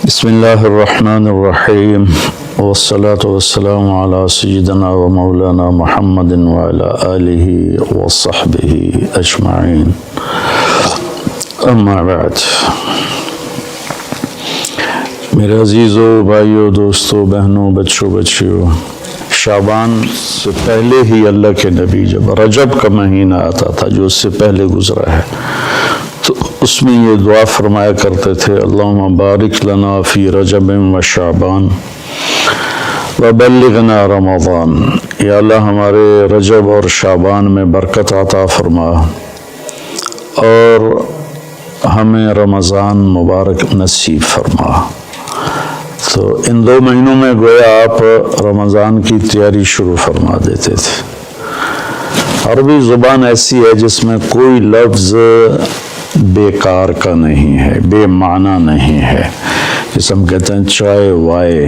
بسم اللہ الرحمن الرحیم والصلاة والسلام علی سیدنا و مولانا محمد وعلی آلہ وصحبہ اجمعین، اما بعد۔ میرے عزیزوں، بھائیوں، دوستوں، بہنوں، بچوں، بچیوں، شعبان سے پہلے ہی اللہ کے نبی جب رجب کا مہینہ آتا تھا جو اس سے پہلے گزرا ہے تو اس میں یہ دعا فرمایا کرتے تھے، اللہم بارک لنا فی رجب و شعبان وبلغنا رمضان۔ یا اللہ ہمارے رجب اور شعبان میں برکت عطا فرما اور ہمیں رمضان مبارک نصیب فرما۔ تو ان 2 مہینوں میں گویا آپ رمضان کی تیاری شروع فرما دیتے تھے۔ عربی زبان ایسی ہے جس میں کوئی لفظ بیکار کا نہیں ہے، بے معنی نہیں ہے۔ جس ہم کہتے ہیں چائے وائے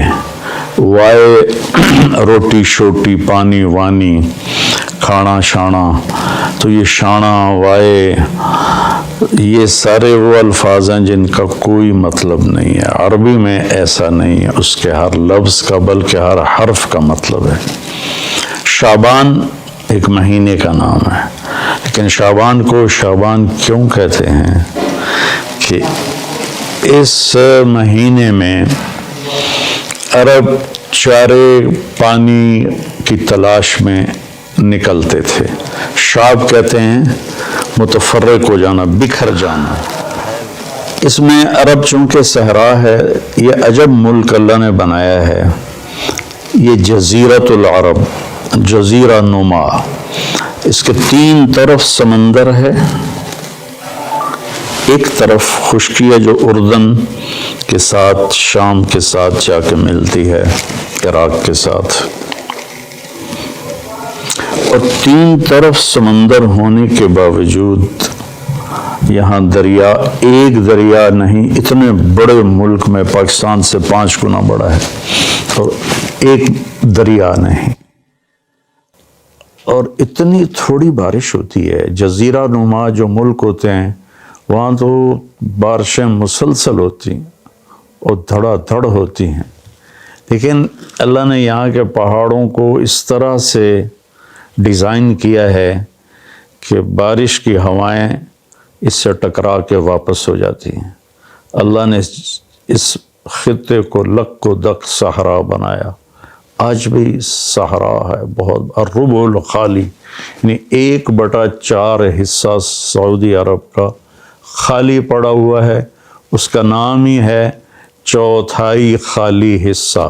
روٹی شوٹی، پانی وانی، کھانا شانا، تو یہ شانا وائے یہ سارے وہ الفاظ ہیں جن کا کوئی مطلب نہیں ہے۔ عربی میں ایسا نہیں ہے، اس کے ہر لفظ کا بلکہ ہر حرف کا مطلب ہے۔ شعبان ایک مہینے کا نام ہے، لیکن شعبان کو شعبان کیوں کہتے ہیں کہ اس مہینے میں عرب چارے پانی کی تلاش میں نکلتے تھے۔ شعب کہتے ہیں متفرق ہو جانا، بکھر جانا۔ اس میں عرب چونکہ صحرا ہے، یہ عجب ملک اللہ نے بنایا ہے، یہ جزیرۃ العرب، جزیرہ نما، اس کے 3 طرف سمندر ہے، ایک طرف خشکی ہے جو اردن کے ساتھ، شام کے ساتھ جا کے ملتی ہے، عراق کے ساتھ، اور 3 طرف سمندر ہونے کے باوجود یہاں دریا، ایک دریا نہیں، اتنے بڑے ملک میں پاکستان سے 5 گنا بڑا ہے اور ایک دریا نہیں، اور اتنی تھوڑی بارش ہوتی ہے۔ جزیرہ نما جو ملک ہوتے ہیں وہاں تو بارشیں مسلسل ہوتی ہیں اور دھڑا دھڑ ہوتی ہیں، لیکن اللہ نے یہاں کے پہاڑوں کو اس طرح سے ڈیزائن کیا ہے کہ بارش کی ہوائیں اس سے ٹکرا کے واپس ہو جاتی ہیں۔ اللہ نے اس خطے کو لک و دک صحرا بنایا، آج بھی صحرا ہے بہت، الربع الخالی، یعنی 1/4 حصہ سعودی عرب کا خالی پڑا ہوا ہے، اس کا نام ہی ہے چوتھائی خالی حصہ،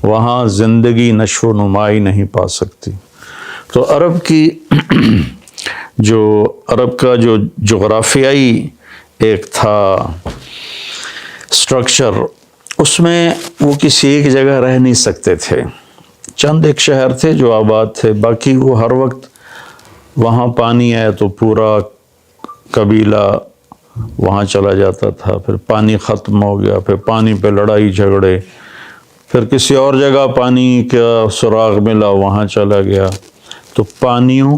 وہاں زندگی نشو و نمائی نہیں پا سکتی۔ تو عرب کا جو جغرافیائی ایک تھا سٹرکچر، اس میں وہ کسی ایک جگہ رہ نہیں سکتے تھے، چند ایک شہر تھے جو آباد تھے، باقی وہ ہر وقت وہاں پانی ہے تو پورا قبیلہ وہاں چلا جاتا تھا، پھر پانی ختم ہو گیا، پھر پانی پہ لڑائی جھگڑے، پھر کسی اور جگہ پانی کا سراغ ملا وہاں چلا گیا۔ تو پانیوں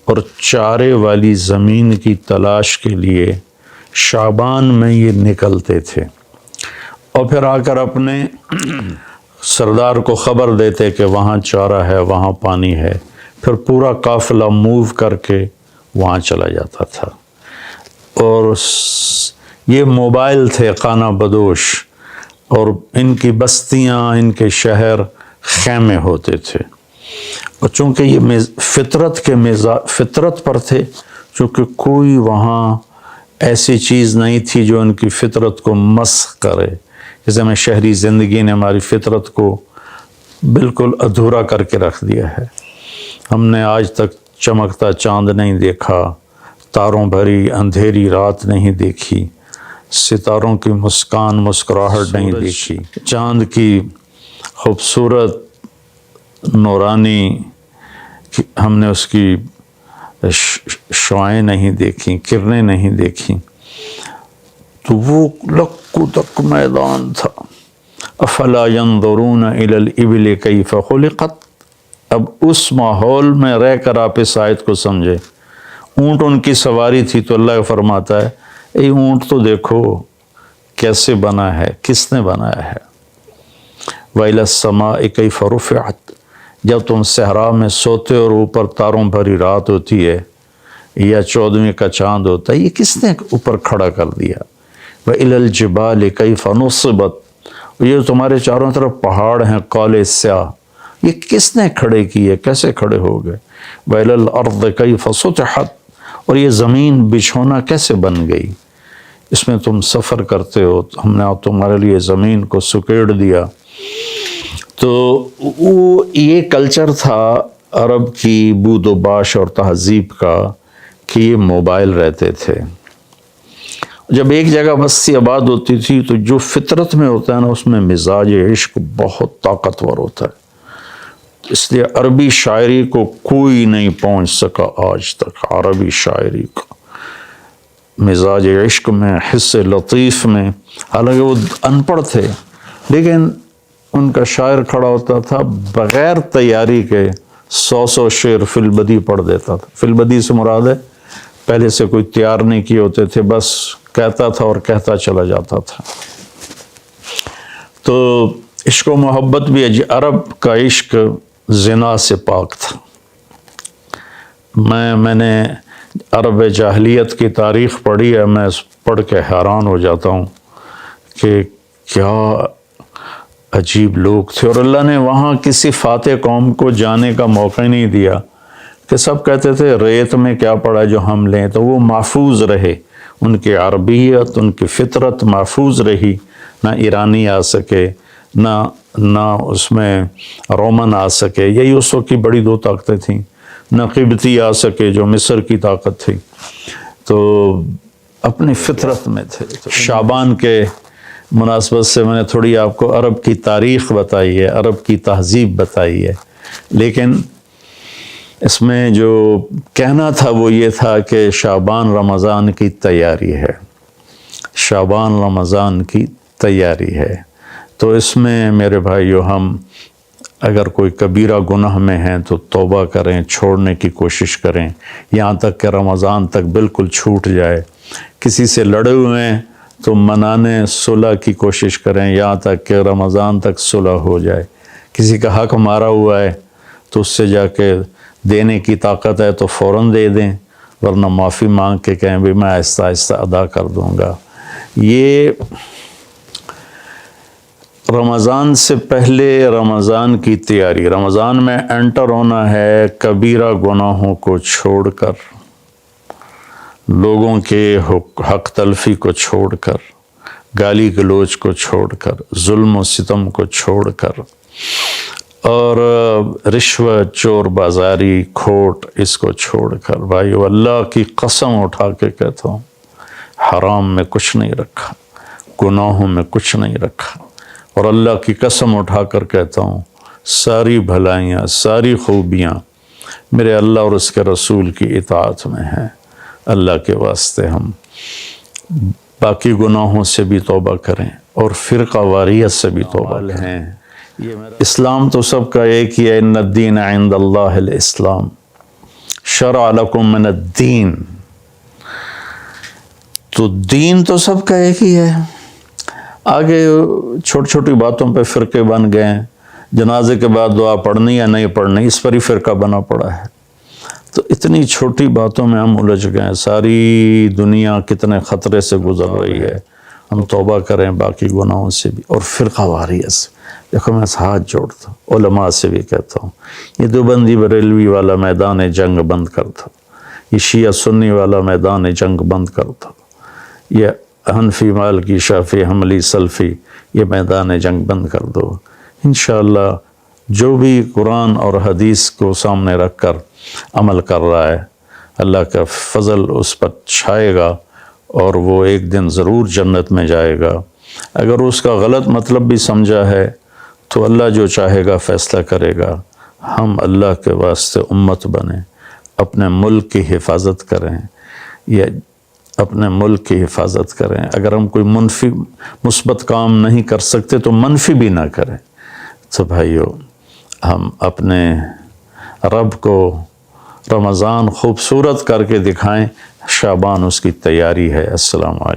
اور چارے والی زمین کی تلاش کے لیے شعبان میں یہ نکلتے تھے، اور پھر آ کر اپنے سردار کو خبر دیتے کہ وہاں چارہ ہے، وہاں پانی ہے، پھر پورا قافلہ موو کر کے وہاں چلا جاتا تھا۔ اور یہ موبائل تھے خانہ بدوش، اور ان کی بستیاں، ان کے شہر خیمے ہوتے تھے، اور چونکہ یہ فطرت پر تھے، چونکہ کوئی وہاں ایسی چیز نہیں تھی جو ان کی فطرت کو مسخ کرے، جیسے میں شہری زندگی نے ہماری فطرت کو بالکل ادھورا کر کے رکھ دیا ہے۔ ہم نے آج تک چمکتا چاند نہیں دیکھا، تاروں بھری اندھیری رات نہیں دیکھی، ستاروں کی مسکراہٹ نہیں دیکھی، چاند کی خوبصورت نورانی ہم نے اس کی شعاعیں نہیں دیکھی، کرنیں نہیں دیکھی۔ تو وہ لک و دک میدان تھا۔ افلا ينظرون الى الابل کیف خلقت۔ اب اس ماحول میں رہ کر آپ اس آیت کو سمجھے۔ اونٹ ان کی سواری تھی تو اللہ فرماتا ہے اے اونٹ تو دیکھو کیسے بنا ہے، کس نے بنایا ہے۔ وَإِلَى السَّمَاءِ كَيْفَ رُفِعَتْ، جب تم صحرا میں سوتے اور اوپر تاروں بھری رات ہوتی ہے یا 14ویں کا چاند ہوتا ہے، یہ کس نے اوپر کھڑا کر دیا۔ وَإِلَى الْجِبَالِ كَيْفَ نُصِبَتْ، یہ تمہارے چاروں طرف پہاڑ ہیں کالے سیاہ، یہ کس نے کھڑے کیے، کیسے کھڑے ہو گئے۔ وَإِلَى الْأَرْضِ كَيْفَ سُطِحَتْ، اور یہ زمین بچھونا کیسے بن گئی، اس میں تم سفر کرتے ہو، ہم نے تمہارے لیے زمین کو سکیڑ دیا۔ تو وہ یہ کلچر تھا عرب کی بود و باش اور تہذیب کا کہ یہ موبائل رہتے تھے۔ جب ایک جگہ بستی آباد ہوتی تھی تو جو فطرت میں ہوتا ہے نا، اس میں مزاج عشق بہت طاقتور ہوتا ہے۔ اس لیے عربی شاعری کو کوئی نہیں پہنچ سکا آج تک، عربی شاعری کو مزاج عشق میں، حس لطیف میں، حالانکہ وہ ان پڑھ تھے لیکن ان کا شاعر کھڑا ہوتا تھا بغیر تیاری کے 100 شعر فی البدی پڑھ دیتا تھا۔ فی البدی سے مراد ہے پہلے سے کوئی تیار نہیں کیے ہوتے تھے، بس کہتا تھا اور کہتا چلا جاتا تھا۔ تو عشق و محبت بھی عرب کا عشق زنا سے پاک تھا۔ میں نے عرب جاہلیت کی تاریخ پڑھی ہے، میں پڑھ کے حیران ہو جاتا ہوں کہ کیا عجیب لوگ تھے، اور اللہ نے وہاں کسی فاتح قوم کو جانے کا موقع نہیں دیا کہ سب کہتے تھے ریت میں کیا پڑا جو ہم لیں، تو وہ محفوظ رہے، ان کی عربیت، ان کی فطرت محفوظ رہی، نہ ایرانی آ سکے، نہ اس میں رومن آ سکے، یہی اس وقت کی بڑی دو طاقتیں تھیں، نہ قبطی آ سکے جو مصر کی طاقت تھی، تو اپنی فطرت میں تھے۔ شعبان کے مناسبت سے میں نے تھوڑی آپ کو عرب کی تاریخ بتائی ہے، عرب کی تہذیب بتائی ہے، لیکن اس میں جو کہنا تھا وہ یہ تھا کہ شعبان رمضان کی تیاری ہے، شعبان رمضان کی تیاری ہے۔ تو اس میں میرے بھائیو، ہم اگر کوئی کبیرہ گناہ میں ہیں تو توبہ کریں، چھوڑنے کی کوشش کریں یہاں تک کہ رمضان تک بالکل چھوٹ جائے۔ کسی سے لڑے ہوئے ہیں تو منانے صلح کی کوشش کریں یہاں تک کہ رمضان تک صلح ہو جائے۔ کسی کا حق مارا ہوا ہے تو اس سے جا کے دینے کی طاقت ہے تو فوراً دے دیں، ورنہ معافی مانگ کے کہیں بھی میں آہستہ آہستہ ادا کر دوں گا۔ یہ رمضان سے پہلے رمضان کی تیاری، رمضان میں انٹر ہونا ہے کبیرہ گناہوں کو چھوڑ کر، لوگوں کے حق تلفی کو چھوڑ کر، گالی گلوچ کو چھوڑ کر، ظلم و ستم کو چھوڑ کر، اور رشوت، چور بازاری، کھوٹ، اس کو چھوڑ کر۔ بھائیو، اللہ کی قسم اٹھا کے کہتا ہوں، حرام میں کچھ نہیں رکھا، گناہوں میں کچھ نہیں رکھا، اور اللہ کی قسم اٹھا کر کہتا ہوں ساری بھلائیاں، ساری خوبیاں میرے اللہ اور اس کے رسول کی اطاعت میں ہیں۔ اللہ کے واسطے ہم باقی گناہوں سے بھی توبہ کریں اور فرقہ واریت سے بھی توبہ کریں۔ اسلام تو سب کا ایک ہی ہے، ان الدین عند اللہ الاسلام، شرع لکم من الدین، تو دین تو سب کا ایک ہی ہے۔ آگے چھوٹی چھوٹی باتوں پہ فرقے بن گئے ہیں، جنازے کے بعد دعا پڑھنی یا نہیں پڑھنی، اس پر ہی فرقہ بنا پڑا ہے۔ تو اتنی چھوٹی باتوں میں ہم الجھ گئے، ساری دنیا کتنے خطرے سے گزر رہی ہے۔ ہم توبہ کریں باقی گناہوں سے بھی اور فرقہ واریت سے۔ دیکھو، میں ہاتھ جوڑتا ہوں، علماء سے بھی کہتا ہوں، یہ دیوبندی بریلوی والا میدان جنگ بند کر دو، یہ شیعہ سنی والا میدان جنگ بند کر دو، یہ حنفی مالکی شافعی حنبلی سلفی یہ میدان جنگ بند کر دو۔ انشاءاللہ جو بھی قرآن اور حدیث کو سامنے رکھ کر عمل کر رہا ہے، اللہ کا فضل اس پر چھائے گا اور وہ ایک دن ضرور جنت میں جائے گا۔ اگر اس کا غلط مطلب بھی سمجھا ہے تو اللہ جو چاہے گا فیصلہ کرے گا۔ ہم اللہ کے واسطے امت بنیں، اپنے ملک کی حفاظت کریں، یا اپنے ملک کی حفاظت کریں۔ اگر ہم کوئی منفی مثبت کام نہیں کر سکتے تو منفی بھی نہ کریں۔ تو بھائیو، ہم اپنے رب کو رمضان خوبصورت کر کے دکھائیں، شعبان اس کی تیاری ہے۔ السلام علیکم۔